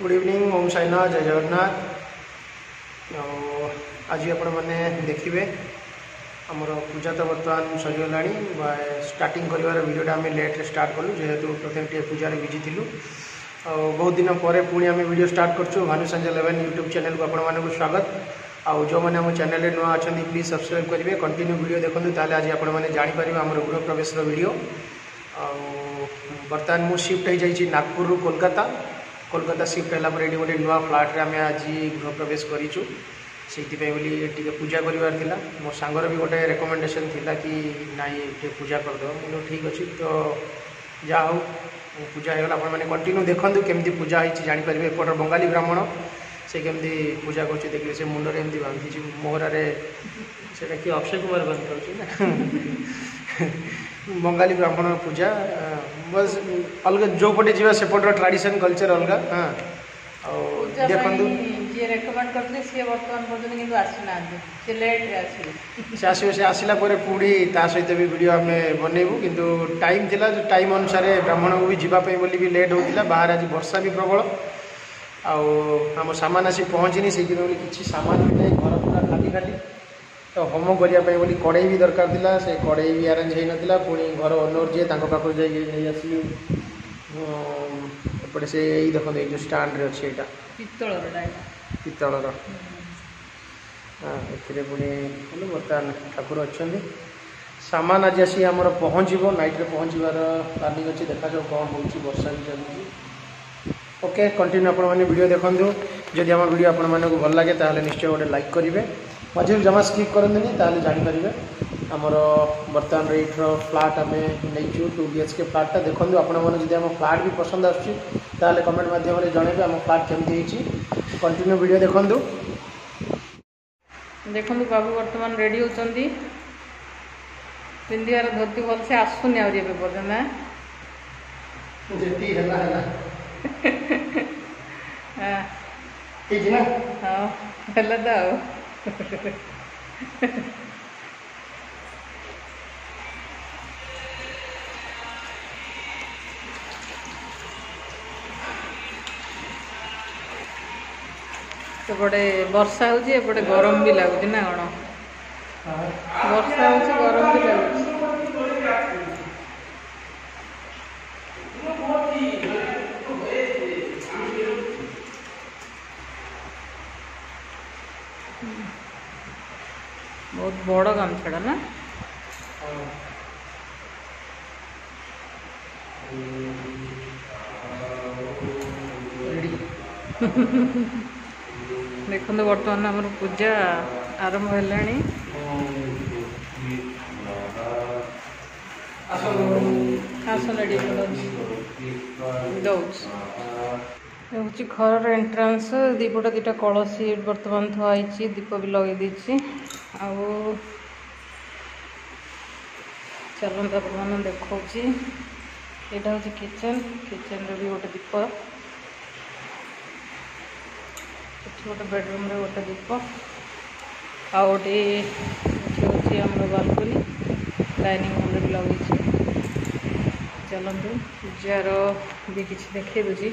Good evening ओम साईनाथ जय जगन्नाथ। आज आपण मैंने देखिए आमर पूजा तो बर्तमान सरीगला स्टार्टिंग कर वीडियोटा आम लेट्रे स्टार्ट कलु जेहेतु प्रथम टे पूजार बिजी थिलु। बहुत दिन पर पुणी आम वीडियो स्टार्ट करछु। भानु संजय 11 यूट्यूब चैनल को आपण स्वागत। आउ जो मैंने आम चैनल नुआ अच्छा प्लीज सब्सक्राइब करेंगे, कंटिन्यू वीडियो देखते ताले आज आपण मैंने जापर आम गृह प्रवेश वीडियो। बर्तमान मु शिफ्ट हो जाइए नागपुर रु कोलकाता शिफ्ट है ये गोटे नुआ फ्लाट्रे आम आज गृह प्रवेश करूँ। से पूजा करार मो सांगर भी गोटे रेकमेंडेशन थिला कि नाई पूजा करदे मुझे ठीक अच्छे। तो जहाँ हो पूजा होगा आपने कंटिन्यू देखूँ केमती पूजा होती जापर। एपटर बंगाली ब्राह्मण से केमती पूजा कर देखिए से मुंडे एमती बांधि मोहरार से कि अक्षय कुमार बांध कर बंगाली ब्राह्मण पूजा बस अलग जो पटे जीवा सेपटर ट्रेडिशन कल्चर अलग। हाँ देखु रेकमेंड करते सी वर्तमान पर्यटन किंतु आसीना से लेट रे आसी से आसला पुणी ता सहित भी वीडियो आम बनइबू किंतु टाइम थिला जो टाइम अनुसार ब्राह्मण को भी जीवाई बोली भी लेट होता। बाहर आज वर्षा भी प्रबल आम सामान आसी पहुँचनी से किसी सामान भी नहीं, घर पूरा खाली खाली। तो होम करने बोली कड़े भी दरकार थिला, से कड़े भी अरेंज हो नाला। पुणी घर ओनर जी पाखु जाइए एपटे से यही देखो जो स्टाण्ड रे अच्छे पितलर ए पुणी बर्तमान ठाकुर अच्छा सामान आज आसी आमर पहुँचो नाइट्रे पहुँचार प्लानिंग अच्छे। देखा जाओ कौन हो वर्षा भी चलती। ओके कंटिन्यू आपण मैंने वीडियो देखूँ। जदि आम वीडियो आपण मानक भल लगे ताहले निश्चय गोटे लाइक करेंगे, मझे जमा स्किप करते ताहले जानीपारे। आमर बर्तमान रेट्र फ्लाट आम नहीं 2 BHK फ्लाटा देखूँ। आपण मैंने आम फ्लाट भी पसंद आसुच्छी कमेंट माध्यम जनइबे आम फ्लाट केमती होती। कंटिन्यू वीडियो देखूँ। देखो बाबू बर्तमान रेडी होती पिंधार धोती भल से आसुनि आगे पर्यटन हाँ एपटे वर्षा होची एपटे गरम भी लगुच ना कौन वर्षा होची गरम भी लगुच। बहुत बड़ काम छड़ा ना देखो बर्तमान आम पूजा आरंभ है। हूँ घर एंट्रांस दीपटा दीटा कलसी बर्तमान थी दीप भी लगे देती। चलता बर्तमान देखा यहाँ हूँ किचन भी गोटे दीप गोटे बेडरूम रे गोटे दीप आउटे हूँ बालकनी डाइनिंग हॉल भी लगे। चलतु पूजार भी किसी देखे दूसरी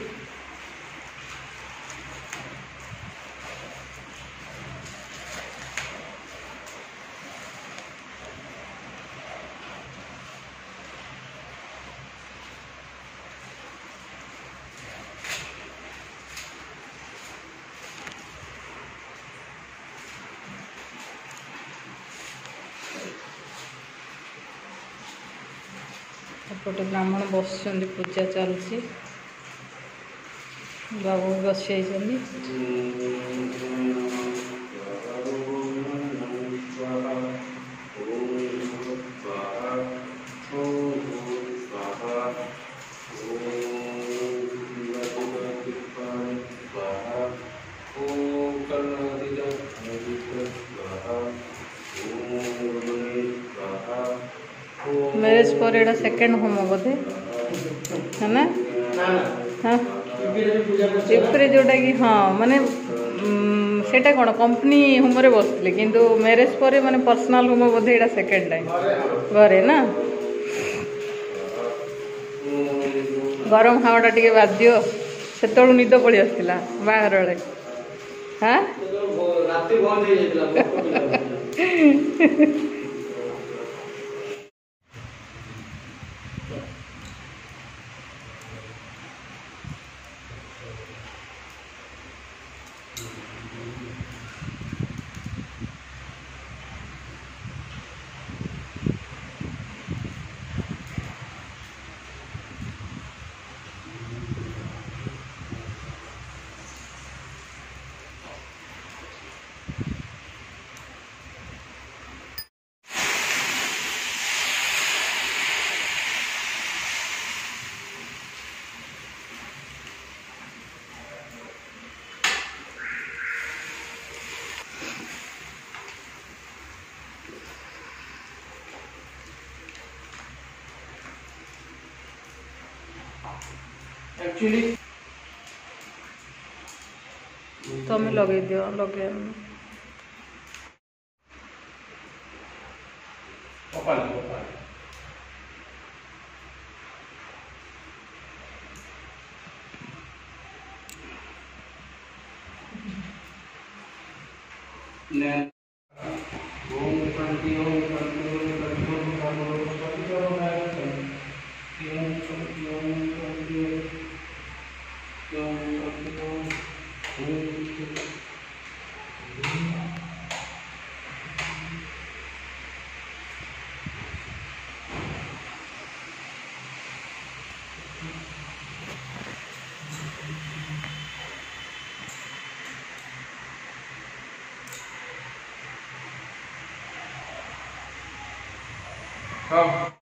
एपटे ब्राह्मण बस पूजा चलती बाबू बस मैरिज पर एटा सेकंड होम बोधे है ना। हाँ जोटा कि हाँ माने सेटा कौन कंपनी होम रे बसले किंतु मैरिज पर माने पर्सनल होम बोधे एटा सेकंड टाइम घरे ना। गरम हावाटा टिके बाध्य ସେତେବେଳୁ ନିଦ ପଳେଇ ଆସିଥିଲା ବାହାଘର ବେଳେ। ହାଁ ରାତି ବନ୍ଦ ହେଇଯାଇଥିଲା। एक्चुअली ତମେ ଲଗେଇ ଦିଅ ଲଗେଇ हाँ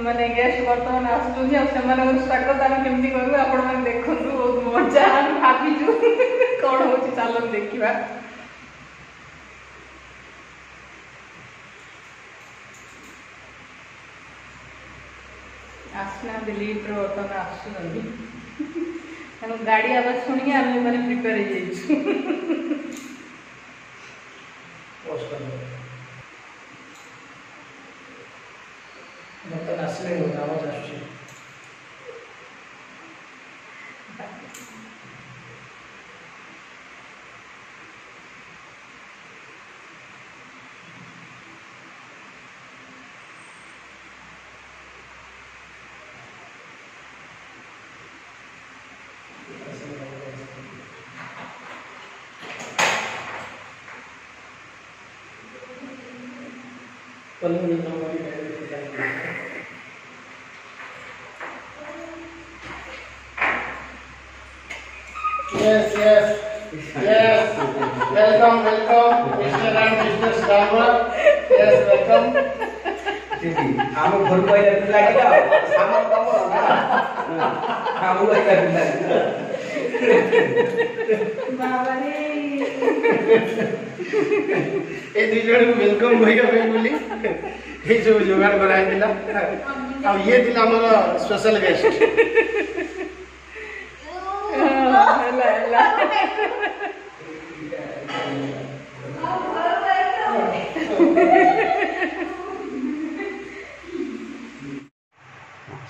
मैंने गेस्ट बर्तमान आसुच्च स्वागत आम केमती करूँ आपण मैंने देखु बहुत मजा भाविचु कौन हो चलन देखा आसना लिफ्ट बर्तमान आसुच्च गाड़ी आवाज शुणी आम मैंने प्रिपेयर बर्तन आसले आवाज आसुची Yes, yes, yes. Welcome, welcome, Mr. and Mrs. Rama. Yes, welcome. आम घर को लगे सामान कम ना आम लगे बाबा रे ए दुई जन को वेलकम होइगा बोली ए जो जुगाड़ कराई दिला अब ये दिला हमर स्पेशल गेस्ट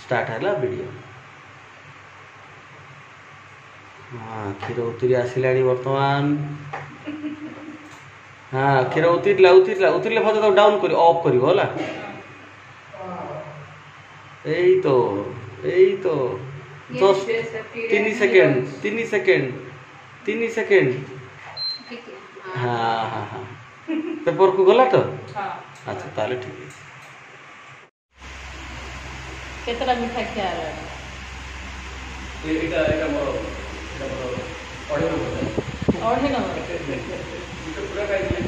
स्टार्ट है वीडियो हाँ क्षीर उतरी आसला बर्तमान हाँ क्षीर उतरला उतरला उतरले भज डाउन कर ऑफ कर এই তো এই তো 3 সেকেন্ড 3 সেকেন্ড 3 সেকেন্ড। হ্যাঁ হ্যাঁ হ্যাঁ পেপরକୁ ଗଲା ତ? ଆଚ୍ଛା ତାହେଲେ ଠିକ୍ ଅଛି। କେତେଟା ମିଠା ଖିଆ ହେଲା? ଏଇଟା ମୋର ଅଢ଼େଇ ନମ୍ବର ପୁରା ଖାଇଥିଲି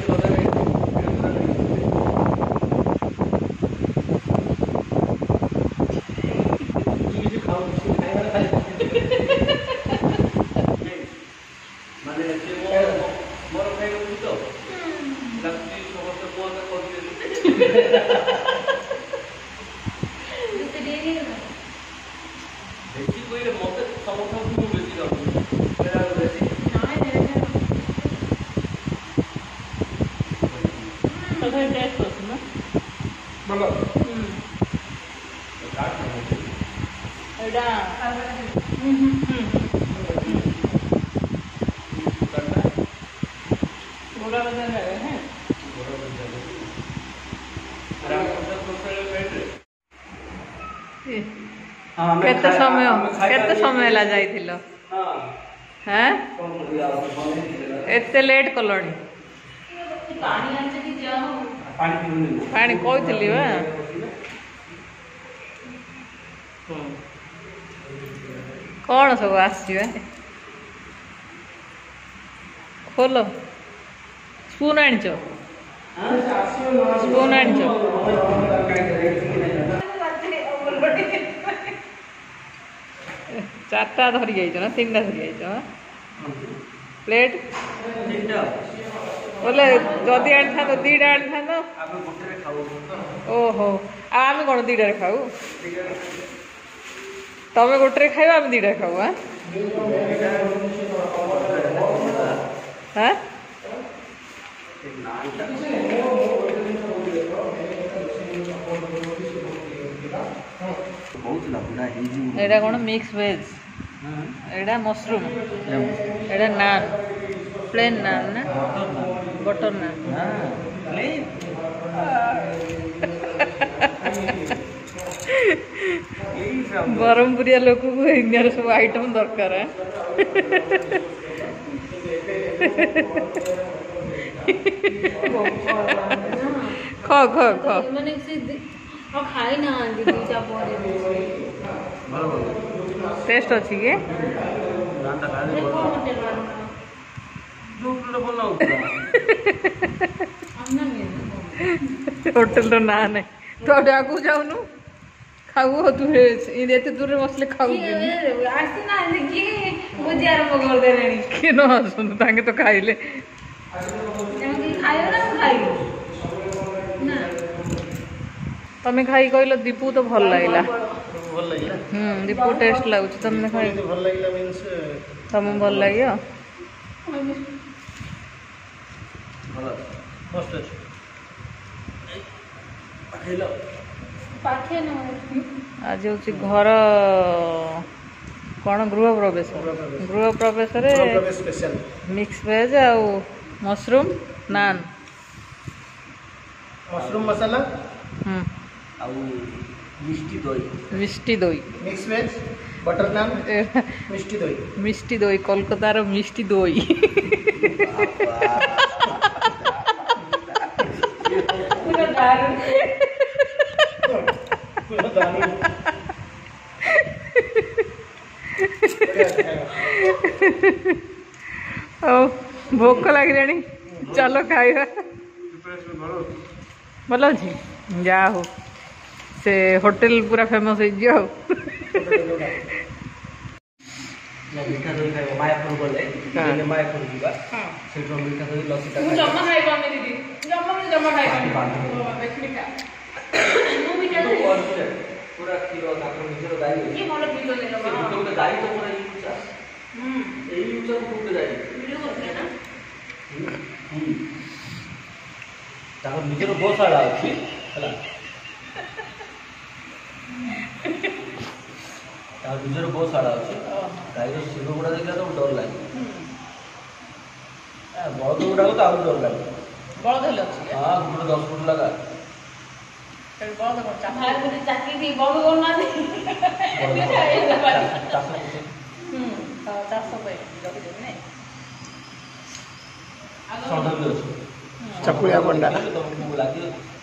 କେତେ ସମୟ ହେଲା ଯାଇଥିଲ? ହାଁ ଏତେ ଲେଟ୍ କଲଣି? ପାଣି କହିଥିଲି ବା। କ'ଣ ସବୁ ଆସିଛି ବା? ଖୋଲ। ସ୍ପୁନ୍ ଆଣିଛ? ସ୍ପୁନ୍ ଆଣିଛ? ଚାରିଟା ଧରି ଯାଇଛ ନା 3ଟା ଧରି ଯାଇଛ? ପ୍ଲେଟ୍ ବୋଲେ ଯଦି ଆଣିଥାନ୍ତ 2ଟା ଆଣିଥାନ୍ତ। ଓହୋ ଆଉ ଆମେ କ'ଣ 2ଟାରେ ଖାଉ? ତମେ ଗୋଟେରେ ଖାଇବ ଆମେ 2ଟାରେ ଖାଉ? ହାଁ ଏଇଟା କ'ଣ ମିକ୍ସ ଭେଜ୍? ଏଇଟା ମସରୁମ୍, ଏଇଟା ନାନ୍, ପ୍ଲେନ୍ ନାନ୍ ନା ବଟର ନାନ୍? ବ୍ରହ୍ମପୁରିଆ ଲୋକକୁ ଇଣ୍ଡିଆର ସବୁ ଆଇଟମ୍ ଦରକାର। ଖ ଖ ଖ ଟେଷ୍ଟ ଅଛି କି? ହୋଟେଲର ନାଁ ନାହିଁ। ତୁ ଆଉ ଆଗକୁ ଯାଉନୁ ଖାଉ। ତୁ ଏତେ ଦୂରରେ ବସିଲେ ଖାଉ କିଏ ନ ଆସନ୍ତୁ ତାଙ୍କେ ତ ଖାଇଲେ। ତମେ ଖାଇ କହିଲ ଦୀପୁ ତ ଭଲ ଲାଗିଲା। ଦୀପୁ ଟେଷ୍ଟ ଲାଗୁଛି। ତମେ ଖାଇ ତମକୁ ଭଲ ଲାଗିବ? ଆଜି ହେଉଛି ଘର କ'ଣ ଗୃହ ପ୍ରବେଶରେ ମିକ୍ସ ଭେଜ୍ ଆଉ ମସରୁମ୍ ନାନ୍, ମସରୁମ୍ ମସଲା ଆଉ ମିଷ୍ଟି ଦହି ମିକ୍ସ ଭେଜ୍ ବଟର ନାନ୍ ମିଷ୍ଟି ଦହି କୋଲକାତାର ମିଷ୍ଟି ଦହି। ଆଉ ଭୋକ ଲାଗିଲାଣି, ଚାଲ ଖାଇବା। ଭଲ ଅଛି? ଯାହା ହଉ ସେ ହୋଟେଲ ପୁରା ଫେମସ୍ ହେଇଯିବ। ଆଉ ମିଠା ଦହି ଖାଇବ ମାୟାପୁର ଗଲେ ମାୟାପୁର ଯିବା ସେଇଠୁ ମିଠା ଦହି ଲସି ଜମା ଖାଇବାନି ଦିଦି, ଜମା ଖାଇବାନି ପୁରା କ୍ଷୀର ତାଙ୍କର ନିଜର ଗାଈ ଅଛି। ଗୋଟେ ଗାଈ ତ ପୁରା ଏଇ ଗୋଟେ ଗାଈ ତାଙ୍କର ନିଜର ଗୋଶାଳା ଅଛି ହେଲା। ତାଙ୍କର ନିଜର ଗୋଶାଳା ଅଛି। ଗାଈର ଶିଙ୍ଗ ଗୁଡ଼ା ଦେଖିଲା ତ ଡର ଲାଗେ। ବଳଦ ଗୁଡ଼ାକ ତ ଆହୁରି ଡର ଲାଗେ। ବଳଦ ହେଲେ ଅଛି? ହଁ, ଗୋଟେ 10 ଫୁଟ ଲଗା। ବଳଦ ଚାକିରି ବଳଦ କରୁନାହାନ୍ତି। ଚକୁଳିଆ ବଣ୍ଡା ତମକୁ ଲାଗିବ